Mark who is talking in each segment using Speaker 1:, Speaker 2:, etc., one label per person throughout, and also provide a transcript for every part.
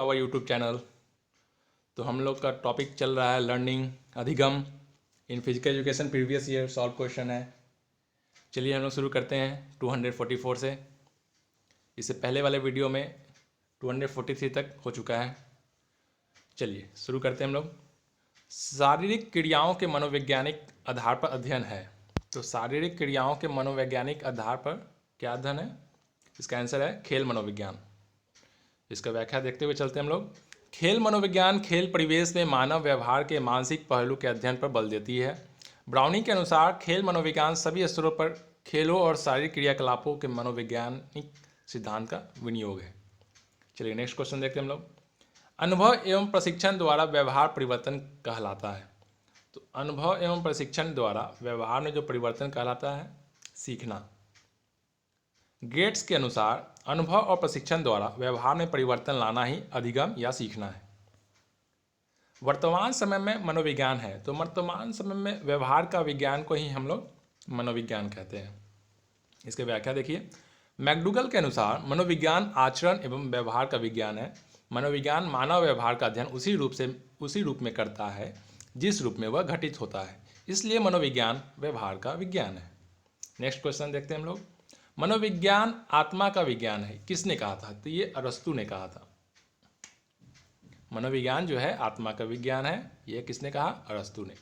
Speaker 1: Our YouTube channel. तो हम लोग का टॉपिक चल रहा है लर्निंग अधिगम in physical education previous year solve question है। चलिए हम लोग शुरू करते हैं 244 से। इससे पहले वाले वीडियो में 243 तक हो चुका है। चलिए शुरू करते हैं हम लोग। शारीरिक क्रियाओं के मनोवैज्ञानिक आधार पर अध्ययन है। तो शारीरिक क्रियाओं के मनोवैज्ञानिक आधार पर क्या अध्ययन है? इसका आंसर है खेल मनोविज्ञान। इसका व्याख्या देखते हुए चलते हैं हम लोग। खेल मनोविज्ञान खेल परिवेश में मानव व्यवहार के मानसिक पहलू के अध्ययन पर बल देती है। ब्राउनी के अनुसार खेल मनोविज्ञान सभी स्तरों पर खेलों और शारीरिक क्रियाकलापों के मनोवैज्ञानिक सिद्धांत का विनियोग है। चलिए नेक्स्ट क्वेश्चन देखते हैं हम लोग। अनुभव एवं प्रशिक्षण द्वारा व्यवहार परिवर्तन कहलाता है। तो अनुभव एवं प्रशिक्षण द्वारा व्यवहार में जो परिवर्तन कहलाता है सीखना। गेट्स के अनुसार अनुभव और प्रशिक्षण द्वारा व्यवहार में परिवर्तन लाना ही अधिगम या सीखना है। वर्तमान समय में मनोविज्ञान है, तो वर्तमान समय में व्यवहार का विज्ञान को ही हम लोग मनोविज्ञान कहते हैं। इसके व्याख्या देखिए। मैकडूगल के अनुसार मनोविज्ञान आचरण एवं व्यवहार का विज्ञान है। मनोविज्ञान मानव व्यवहार का अध्ययन उसी रूप में करता है जिस रूप में वह घटित होता है, इसलिए मनोविज्ञान व्यवहार का विज्ञान है। नेक्स्ट क्वेश्चन देखते हैं हम लोग। मनोविज्ञान आत्मा का विज्ञान है, किसने कहा था? तो ये अरस्तु ने कहा था। मनोविज्ञान जो है आत्मा का विज्ञान है, ये किसने कहा? अरस्तु ने।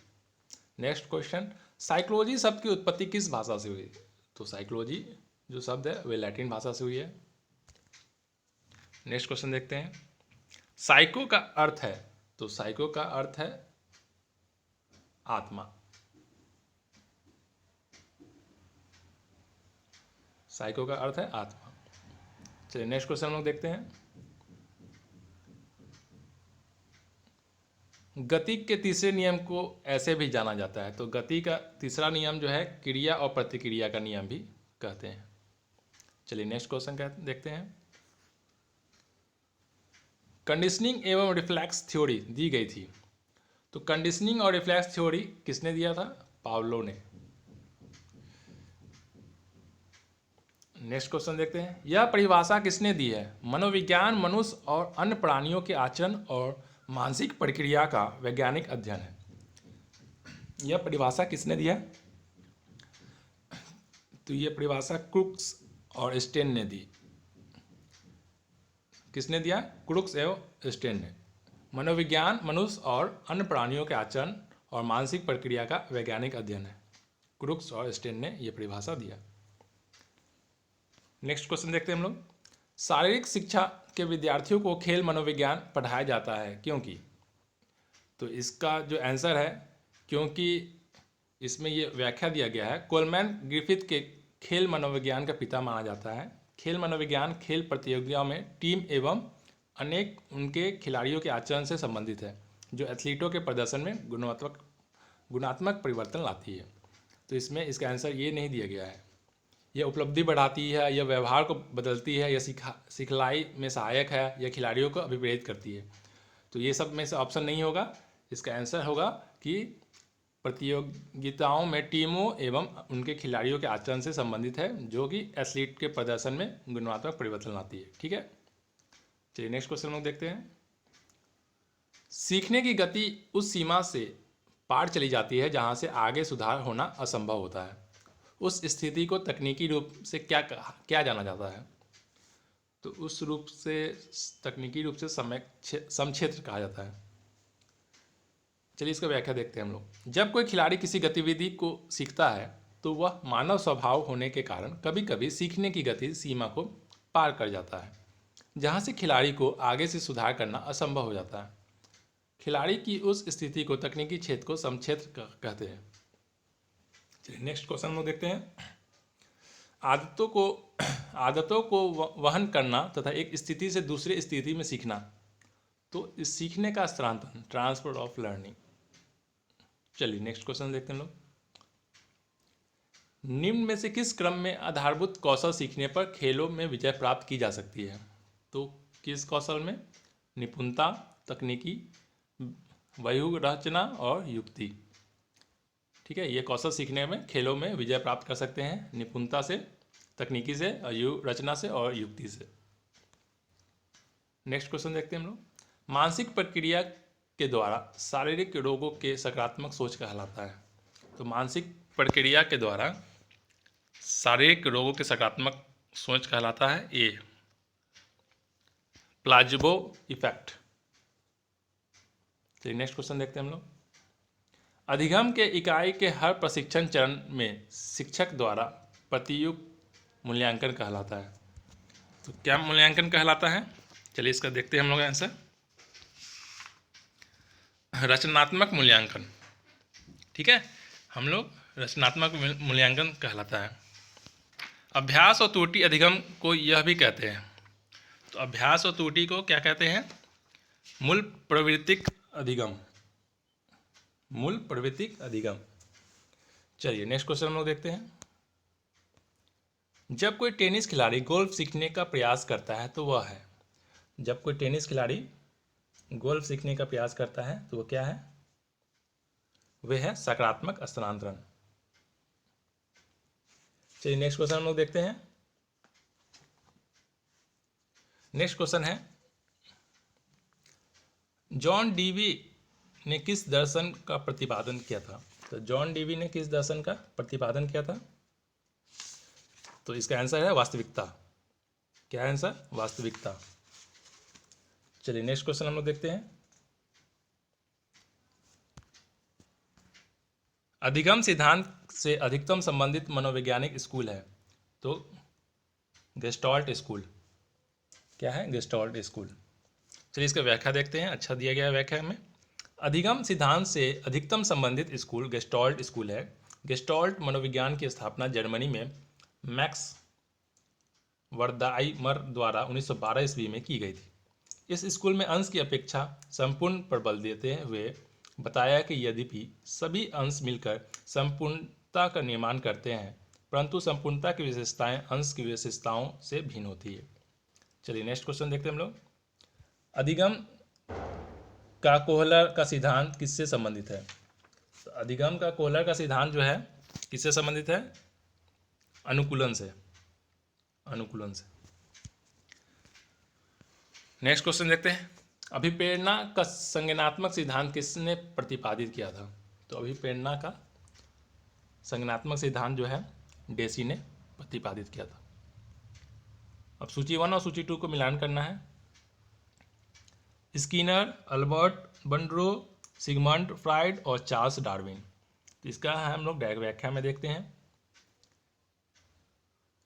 Speaker 1: Next question. साइकोलॉजी शब्द की उत्पत्ति किस भाषा से हुई? तो साइकोलॉजी जो शब्द है वे लैटिन भाषा से हुई है। नेक्स्ट क्वेश्चन देखते हैं। साइको का अर्थ है, तो साइको का अर्थ है आत्मा। साइको का अर्थ है आत्मा। चलिए नेक्स्ट क्वेश्चन हम लोग देखते हैं। गति के तीसरे नियम को ऐसे भी जाना जाता है। तो गति का तीसरा नियम जो है क्रिया और प्रतिक्रिया का नियम भी कहते हैं। चलिए नेक्स्ट क्वेश्चन देखते हैं। कंडीशनिंग एवं रिफ्लेक्स थ्योरी दी गई थी। तो कंडीशनिंग और रिफ्लेक्स थ्योरी किसने दिया था? पावलो ने। नेक्स्ट क्वेश्चन देखते हैं। यह परिभाषा किसने दी है? मनोविज्ञान मनुष्य और अन्य प्राणियों के आचरण और मानसिक प्रक्रिया का वैज्ञानिक अध्ययन है। यह परिभाषा किसने दिया? तो यह परिभाषा क्रुक्स और स्टेन ने दी। किसने दिया? क्रुक्स एवं स्टेन ने। मनोविज्ञान मनुष्य और अन्य प्राणियों के आचरण और मानसिक प्रक्रिया का वैज्ञानिक अध्ययन है। क्रुक्स और स्टेन ने यह परिभाषा दिया। नेक्स्ट क्वेश्चन देखते हैं हम लोग। शारीरिक शिक्षा के विद्यार्थियों को खेल मनोविज्ञान पढ़ाया जाता है क्योंकि? तो इसका जो आंसर है क्योंकि इसमें ये व्याख्या दिया गया है। कोलमैन ग्रिफिथ के खेल मनोविज्ञान का पिता माना जाता है। खेल मनोविज्ञान खेल प्रतियोगिताओं में टीम एवं अनेक उनके खिलाड़ियों के आचरण से संबंधित है, जो एथलीटों के प्रदर्शन में गुणात्मक परिवर्तन लाती है। तो इसमें इसका आंसर ये नहीं दिया गया है। यह उपलब्धि बढ़ाती है, यह व्यवहार को बदलती है, यह सिखलाई में सहायक है, यह खिलाड़ियों को अभिप्रेरित करती है। तो ये सब में से ऑप्शन नहीं होगा। इसका आंसर होगा कि प्रतियोगिताओं में टीमों एवं उनके खिलाड़ियों के आचरण से संबंधित है, जो कि एथलीट के प्रदर्शन में गुणात्मक परिवर्तन लाती है। ठीक है, चलिए नेक्स्ट क्वेश्चन लोग देखते हैं। सीखने की गति उस सीमा से पार चली जाती है जहां से आगे सुधार होना असंभव होता है। उस स्थिति को तकनीकी रूप से क्या जाना जाता है? तो उस रूप से तकनीकी रूप से समक्षेत्र कहा जाता है। चलिए इसका व्याख्या देखते हैं हम लोग। जब कोई खिलाड़ी किसी गतिविधि को सीखता है तो वह मानव स्वभाव होने के कारण कभी कभी सीखने की गति सीमा को पार कर जाता है, जहां से खिलाड़ी को आगे से सुधार करना असंभव हो जाता है। खिलाड़ी की उस स्थिति को तकनीकी क्षेत्र को समक्षेत्र कहते हैं। चलिए नेक्स्ट क्वेश्चन लोग देखते हैं। आदतों को वहन करना तथा एक स्थिति से दूसरी स्थिति में सीखना। तो इस सीखने का स्थानांतरण, ट्रांसफर ऑफ लर्निंग। चलिए नेक्स्ट क्वेश्चन देखते हैं लोग। निम्न में से किस क्रम में आधारभूत कौशल सीखने पर खेलों में विजय प्राप्त की जा सकती है? तो किस कौशल में? निपुणता, तकनीकी, व्यूहरचना और युक्ति। ठीक है, ये कौशल सीखने में खेलों में विजय प्राप्त कर सकते हैं निपुणता से, तकनीकी से, व्यूहरचना से और युक्ति से। नेक्स्ट क्वेश्चन देखते हैं हम लोग। मानसिक प्रक्रिया के द्वारा शारीरिक रोगों के सकारात्मक सोच कहलाता है। तो मानसिक प्रक्रिया के द्वारा शारीरिक रोगों के सकारात्मक सोच कहलाता है ए प्लाजिबो इफेक्ट। चलिए नेक्स्ट क्वेश्चन देखते हैं हम लोग। अधिगम के इकाई के हर प्रशिक्षण चरण में शिक्षक द्वारा प्रतियुक्त मूल्यांकन कहलाता है। तो क्या मूल्यांकन कहलाता है? चलिए इसका देखते हैं हम लोग आंसर। रचनात्मक मूल्यांकन। ठीक है, हम लोग रचनात्मक मूल्यांकन कहलाता है। अभ्यास और त्रुटि अधिगम को यह भी कहते हैं। तो अभ्यास और त्रुटि को क्या कहते हैं? मूल प्रवृत्तिक अधिगम। मूल प्रवृत्तिक अधिगम। चलिए नेक्स्ट क्वेश्चन हम लोग देखते हैं। जब कोई टेनिस खिलाड़ी गोल्फ सीखने का प्रयास करता है तो वह है। जब कोई टेनिस खिलाड़ी गोल्फ सीखने का प्रयास करता है तो वह क्या है? वह है सकारात्मक स्थानांतरण। चलिए नेक्स्ट क्वेश्चन हम लोग देखते हैं। नेक्स्ट क्वेश्चन है, जॉन डीवी ने किस दर्शन का प्रतिपादन किया था? तो जॉन डीवी ने किस दर्शन का प्रतिपादन किया था? तो इसका आंसर है वास्तविकता। क्या है आंसर? वास्तविकता। चलिए नेक्स्ट क्वेश्चन हम लोग देखते हैं। अधिगम सिद्धांत से अधिकतम संबंधित मनोवैज्ञानिक स्कूल है। तो गेस्टाल्ट स्कूल। क्या है? Gestalt school. चलिए इसका व्याख्या देखते हैं। अच्छा दिया गया व्याख्या में। अधिगम सिद्धांत से अधिकतम संबंधित स्कूल गेस्टाल्ट स्कूल है। गेस्टाल्ट मनोविज्ञान की स्थापना जर्मनी में मैक्स वर्दाइमर द्वारा 1912 ईस्वी में की गई थी। इस स्कूल में अंश की अपेक्षा संपूर्ण पर बल देते हुए बताया कि यद्यपि सभी अंश मिलकर संपूर्णता का निर्माण करते हैं, परंतु संपूर्णता की विशेषताएं अंश की विशेषताओं से भिन्न होती है। चलिए नेक्स्ट क्वेश्चन देखते हैं हम लोग। अधिगम का कोहलर का सिद्धांत किससे संबंधित है? तो अधिगम का कोहलर का सिद्धांत जो है किससे संबंधित है? अनुकूलन से। अनुकूलन से। नेक्स्ट क्वेश्चन देखते हैं। अभिप्रेरणा का संज्ञानात्मक सिद्धांत किसने प्रतिपादित किया था? तो अभिप्रेरणा का संज्ञानात्मक सिद्धांत जो है डेसी ने प्रतिपादित किया था। अब सूची 1 और सूची 2 को मिलान करना है। स्किनर, अल्बर्ट बंडरो, सिगमंड फ्राइड और चार्ल्स डार्विन। तो इसका हम लोग व्याख्या में देखते हैं।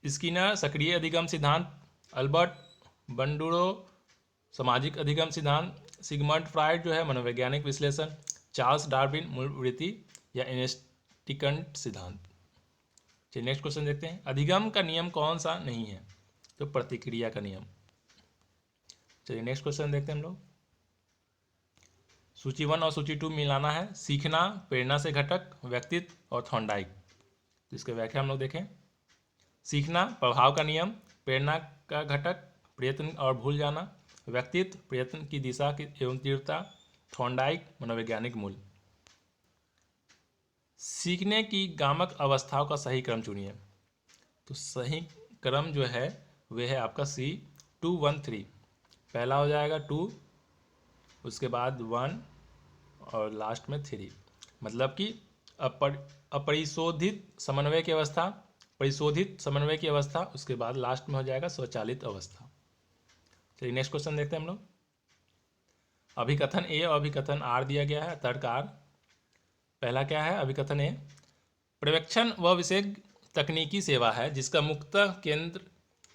Speaker 1: स्किनर सक्रिय अधिगम सिद्धांत, अल्बर्ट बंडरो सामाजिक अधिगम सिद्धांत, सिगमंड फ्राइड जो है मनोवैज्ञानिक विश्लेषण, चार्ल्स डार्विन मूल वृत्ति या इंस्टिंक्ट सिद्धांत। चलिए नेक्स्ट क्वेश्चन देखते हैं। अधिगम का नियम कौन सा नहीं है? तो प्रतिक्रिया का नियम। चलिए नेक्स्ट क्वेश्चन देखते हैं हम लोग। सूची 1 और सूची 2 मिलाना है। सीखना, प्रेरणा से घटक, व्यक्तित्व और थॉर्नडाइक। तो इसके व्याख्या हम लोग देखें। सीखना प्रभाव का नियम, प्रेरणा का घटक प्रयत्न और भूल जाना, व्यक्तित्व प्रयत्न की दिशा की एवं तीव्रता, थॉर्नडाइक मनोवैज्ञानिक मूल। सीखने की गामक अवस्थाओं का सही क्रम चुनिए। तो सही क्रम जो है वह है आपका C213। पहला हो जाएगा 2, उसके बाद 1 और लास्ट में 3। मतलब कि अपरिशोधित समन्वय की अवस्था, परिशोधित समन्वय की अवस्था, उसके बाद लास्ट में हो जाएगा स्वचालित अवस्था। चलिए नेक्स्ट क्वेश्चन देखते हैं हम लोग। अभिकथन ए और अभिकथन आर दिया गया है। तर्क आर। पहला क्या है? अभिकथन ए, पर्यवेक्षण व विशेष तकनीकी सेवा है जिसका मुख्य केंद्र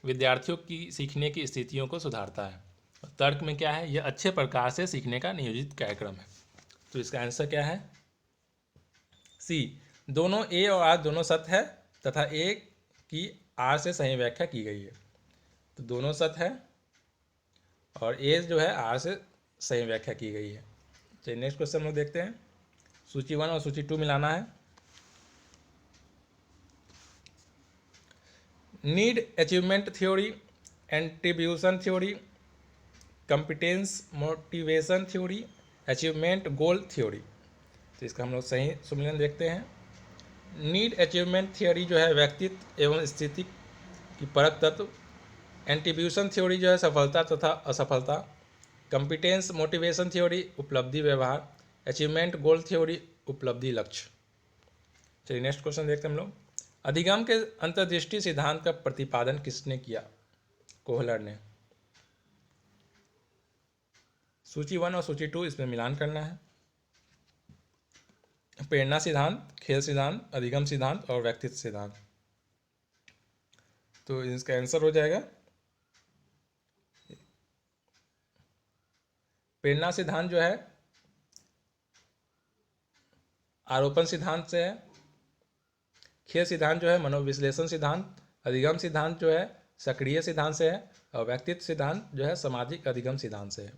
Speaker 1: विद्यार्थियों की सीखने की स्थितियों को सुधारता है। तर्क में क्या है? यह अच्छे प्रकार से सीखने का नियोजित कार्यक्रम है। तो इसका आंसर क्या है? सी, दोनों ए और आर दोनों सत्य है तथा ए की आर से सही व्याख्या की गई है। तो दोनों सत्य है और ए जो है आर से सही व्याख्या की गई है। चलिए नेक्स्ट क्वेश्चन हम लोग देखते हैं। सूची 1 और सूची 2 मिलाना है। Need achievement theory, attribution theory, competence motivation theory, achievement goal theory. तो इसका हम लोग सही सम्मिलन देखते हैं। नीड अचीवमेंट थ्योरी जो है व्यक्तित्व एवं स्थिति की परक तत्व। एंट्रीब्यूशन थ्योरी जो है सफलता तथा असफलता कंपिटेंस मोटिवेशन थ्योरी, उपलब्धि व्यवहार, अचीवमेंट गोल थ्योरी, उपलब्धि लक्ष्य। चलिए नेक्स्ट क्वेश्चन देखते हैं हम लोग। अधिगम के अंतर्दृष्टि सिद्धांत का प्रतिपादन किसने किया? कोहलर ने। सूची 1 और सूची 2 इसमें मिलान करना है। प्रेरणा सिद्धांत, खेल सिद्धांत, अधिगम सिद्धांत और व्यक्तित्व सिद्धांत। तो इसका आंसर हो जाएगा प्रेरणा सिद्धांत जो है आरोपण सिद्धांत से है, खेल सिद्धांत जो है मनोविश्लेषण सिद्धांत, अधिगम सिद्धांत जो है सक्रिय सिद्धांत से है और व्यक्तित्व सिद्धांत जो है सामाजिक अधिगम सिद्धांत से है।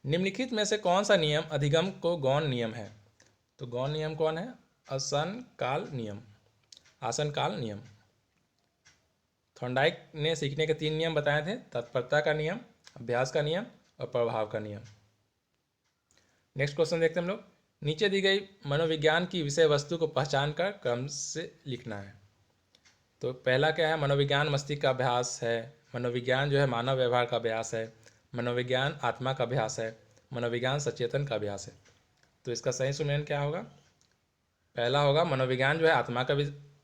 Speaker 1: निम्नलिखित में से कौन सा नियम अधिगम को गौण नियम है? तो गौण नियम कौन है? आसन काल नियम, आसन काल नियम। थॉर्नडाइक ने सीखने के 3 नियम बताए थे, तत्परता का नियम, अभ्यास का नियम और प्रभाव का नियम। नेक्स्ट क्वेश्चन देखते हैं हम लोग। नीचे दी गई मनोविज्ञान की विषय वस्तु को पहचान कर क्रम से लिखना है। तो पहला क्या है? मनोविज्ञान मस्तिष्क का अभ्यास है, मनोविज्ञान जो है मानव व्यवहार का अभ्यास है, मनोविज्ञान आत्मा का अभ्यास है, मनोविज्ञान सचेतन का अभ्यास है। तो इसका सही सुमेलन क्या होगा? पहला होगा मनोविज्ञान जो है आत्मा का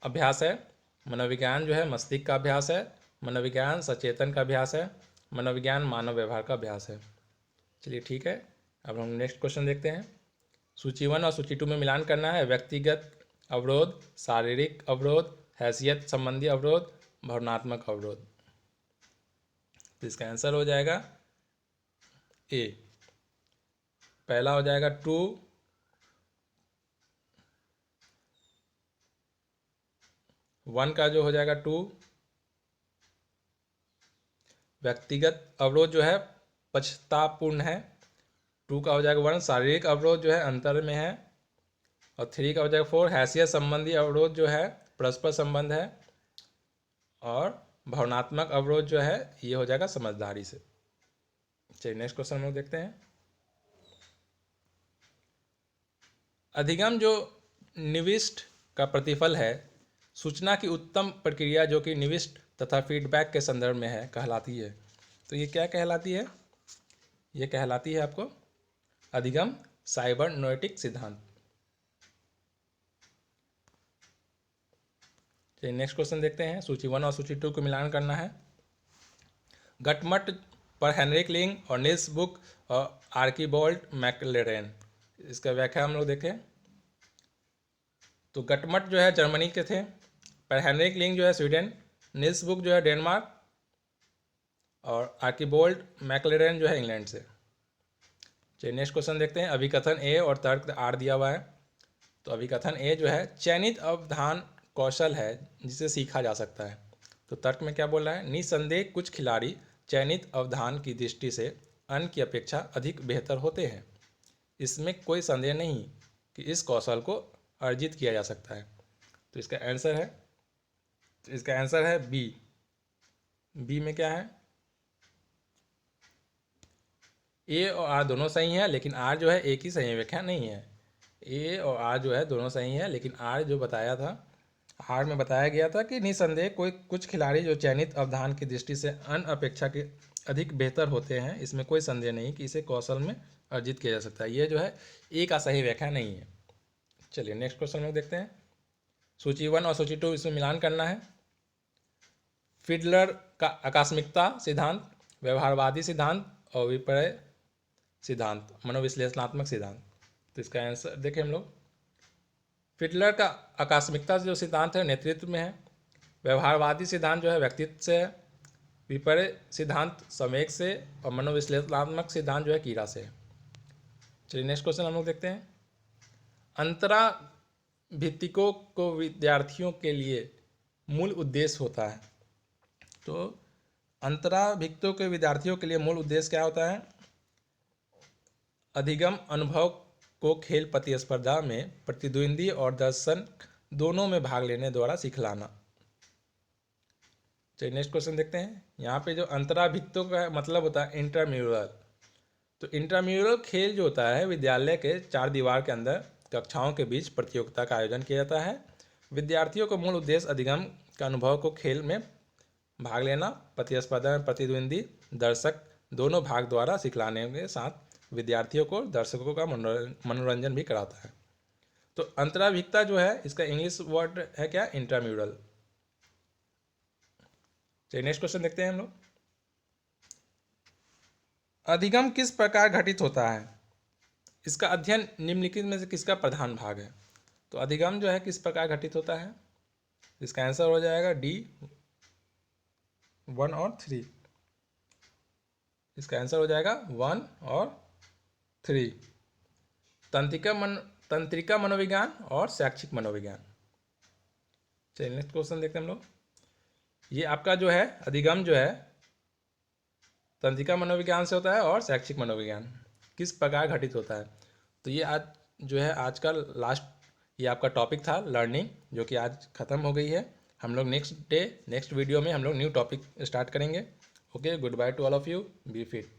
Speaker 1: अभ्यास है, मनोविज्ञान जो है मस्तिष्क का अभ्यास है, मनोविज्ञान सचेतन का अभ्यास है, मनोविज्ञान मानव व्यवहार का अभ्यास है। चलिए ठीक है, अब हम नेक्स्ट क्वेश्चन देखते हैं। सूची 1 और सूची 2 में मिलान करना है। व्यक्तिगत अवरोध, शारीरिक अवरोध, हैसियत संबंधी अवरोध, भावनात्मक अवरोध। तो इसका आंसर हो जाएगा ए। पहला हो जाएगा 2, वन का जो हो जाएगा 2। व्यक्तिगत अवरोध जो है पक्षतापूर्ण है, 2 का हो जाएगा 1। शारीरिक अवरोध जो है अंतर में है और 3 का हो जाएगा 4। हैसियत संबंधी अवरोध जो है परस्पर संबंध है और भावनात्मक अवरोध जो है ये हो जाएगा समझदारी से। चलिए नेक्स्ट क्वेश्चन हम लोग देखते हैं। अधिगम जो निविष्ट का प्रतिफल है, सूचना की उत्तम प्रक्रिया जो कि निविष्ट तथा फीडबैक के संदर्भ में है कहलाती है। तो ये क्या कहलाती है? ये कहलाती है आपको अधिगम साइबरनेटिक सिद्धांत। चलिए नेक्स्ट क्वेश्चन देखते हैं। सूची 1 और सूची 2 को मिलान करना है। गटमट पर हेनरिक लिंग और निल्स बुक और आर्कीबोल्ट मैकलेरेन, इसका व्याख्या हम लोग देखें। तो गटमट जो है जर्मनी के थे, पर हेनरिक लिंग जो है स्वीडन, निल्स बुक जो है डेनमार्क और आर्कीबोल्ट मैकलेरेन जो है इंग्लैंड से। चलिए नेक्स्ट क्वेश्चन देखते हैं। अभिकथन ए और तर्क आर दिया हुआ है। तो अभिकथन ए जो है चयनित अवधान कौशल है जिसे सीखा जा सकता है। तो तर्क में क्या बोल रहा है? निसंदेह कुछ खिलाड़ी चयनित अवधान की दृष्टि से अन्य की अपेक्षा अधिक बेहतर होते हैं। इसमें कोई संदेह नहीं कि इस कौशल को अर्जित किया जा सकता है। तो इसका आंसर है बी। बी में क्या है? ए और आर दोनों सही हैं, लेकिन आर जो है एक ही सही व्याख्या नहीं है। ए और आर जो है दोनों सही है, लेकिन आर जो बताया था, आर में बताया गया था कि निसंदेह कुछ खिलाड़ी जो चयनित अवधान की दृष्टि से अन्य अपेक्षा के अधिक बेहतर होते हैं, इसमें कोई संदेह नहीं कि इसे कौशल में अर्जित किया जा सकता है। ये जो है ए का सही व्याख्या नहीं है। चलिए नेक्स्ट क्वेश्चन में देखते हैं। सूची 1 और सूची 2 इसमें मिलान करना है। फिडलर का आकस्मिकता सिद्धांत, व्यवहारवादी सिद्धांत और विपर्य सिद्धांत, मनोविश्लेषणात्मक सिद्धांत। तो इसका आंसर देखें हम लोग। फिडलर का आकस्मिकता जो सिद्धांत है नेतृत्व में है, व्यवहारवादी सिद्धांत जो है व्यक्तित्व से है, विपर्य सिद्धांत संवेग से और मनोविश्लेषणात्मक सिद्धांत जो है कीड़ा से है। चलिए नेक्स्ट क्वेश्चन हम लोग देखते हैं। अंतरा भित्तिकों को विद्यार्थियों के लिए मूल उद्देश्य होता है। तो अंतराभिक्तों के विद्यार्थियों के लिए मूल उद्देश्य क्या होता है? अधिगम अनुभव को खेल प्रतिस्पर्धा में प्रतिद्वंदी और दर्शन दोनों में भाग लेने द्वारा सिखलाना। चलिए नेक्स्ट क्वेश्चन देखते हैं। यहाँ पे जो अंतराभिक्तों का मतलब होता है इंट्राम्यूरल। तो इंट्राम्यूरल खेल जो होता है विद्यालय के 4 दीवार के अंदर कक्षाओं के बीच प्रतियोगिता का आयोजन किया जाता है। विद्यार्थियों का मूल उद्देश्य अधिगम का अनुभव को खेल में भाग लेना, प्रतिस्पर्धा में प्रतिद्वंदी दर्शक दोनों भाग द्वारा सिखलाने के साथ विद्यार्थियों को दर्शकों का मनोरंजन भी कराता है। तो अंतराभिज्ञता जो है इसका इंग्लिश वर्ड है क्या, इंट्राम्यूरल। चलिए नेक्स्ट क्वेश्चन देखते हैं हम लोग। अधिगम किस प्रकार घटित होता है, इसका अध्ययन निम्नलिखित में से किसका प्रधान भाग है। तो अधिगम जो है किस प्रकार घटित होता है, इसका आंसर हो जाएगा डी 1 और 3। इसका आंसर हो जाएगा 1 और 3। तंत्रिका मनोविज्ञान और शैक्षिक मनोविज्ञान। चलिए नेक्स्ट क्वेश्चन देखते हैं हम लोग। ये आपका जो है अधिगम जो है तंत्रिका मनोविज्ञान से होता है और शैक्षिक मनोविज्ञान किस प्रकार घटित होता है। तो ये आज जो है आज का लास्ट ये आपका टॉपिक था लर्निंग, जो कि आज ख़त्म हो गई है। हम लोग नेक्स्ट वीडियो में हम लोग न्यू टॉपिक स्टार्ट करेंगे। Okay, good bye to all of you, be fit.